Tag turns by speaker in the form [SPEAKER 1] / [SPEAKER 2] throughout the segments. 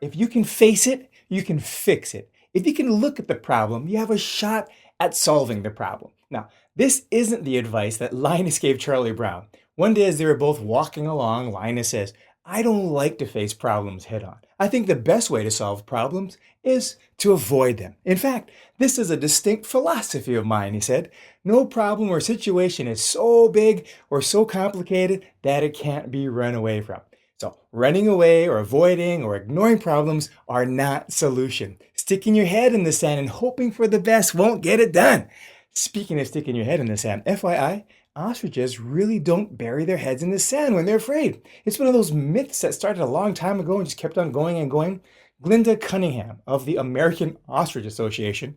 [SPEAKER 1] If you can face it, you can fix it. If you can look at the problem, you have a shot at solving the problem. Now, this isn't the advice that Linus gave Charlie Brown. One day, as they were both walking along, Linus says, I don't like to face problems head on. I think the best way to solve problems is to avoid them. In fact, this is a distinct philosophy of mine, he said. No problem or situation is so big or so complicated that it can't be run away from. So running away or avoiding or ignoring problems are not solution. Sticking your head in the sand and hoping for the best won't get it done. Speaking of sticking your head in the sand, FYI, ostriches really don't bury their heads in the sand when they're afraid. It's one of those myths that started a long time ago and just kept on going and going. Glinda Cunningham of the American Ostrich Association,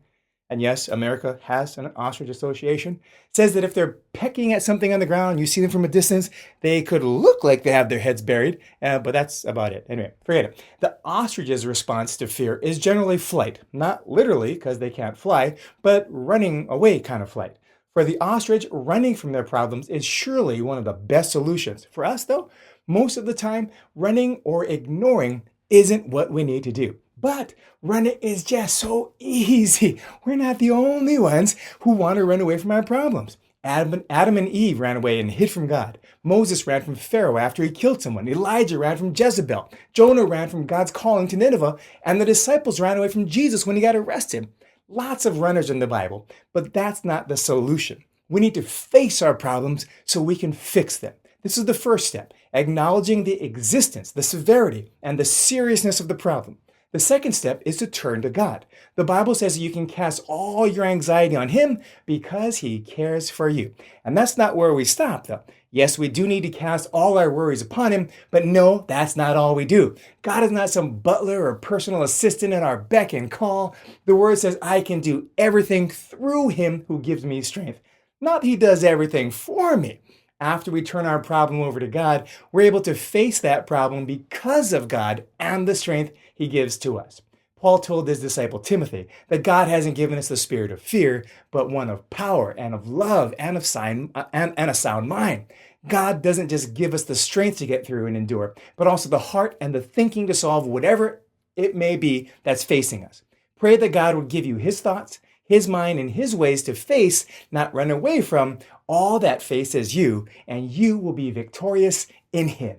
[SPEAKER 1] and yes, America has an ostrich association, says that if they're pecking at something on the ground, you see them from a distance, they could look like they have their heads buried, but that's about it. Anyway, forget it. The ostrich's response to fear is generally flight, not literally because they can't fly, but running away kind of flight. For the ostrich, running from their problems is surely one of the best solutions. For us, though, most of the time, running or ignoring isn't what we need to do. But running is just so easy. We're not the only ones who want to run away from our problems. Adam and Eve ran away and hid from God. Moses ran from Pharaoh after he killed someone. Elijah ran from Jezebel. Jonah ran from God's calling to Nineveh. And the disciples ran away from Jesus when he got arrested. Lots of runners in the Bible, but that's not the solution. We need to face our problems so we can fix them. This is the first step, acknowledging the existence, the severity, and the seriousness of the problem. The second step is to turn to God. The Bible says that you can cast all your anxiety on Him because He cares for you. And that's not where we stop, though. Yes, we do need to cast all our worries upon Him, but no, that's not all we do. God is not some butler or personal assistant at our beck and call. The Word says, I can do everything through Him who gives me strength. Not He does everything for me. After we turn our problem over to God, we're able to face that problem because of God and the strength He gives to us. Paul told his disciple Timothy that God hasn't given us the spirit of fear, but one of power and of love and of a sound mind. God doesn't just give us the strength to get through and endure, but also the heart and the thinking to solve whatever it may be that's facing us. Pray that God would give you His thoughts, His mind, and His ways to face, not run away from, all that faces you, and you will be victorious in Him.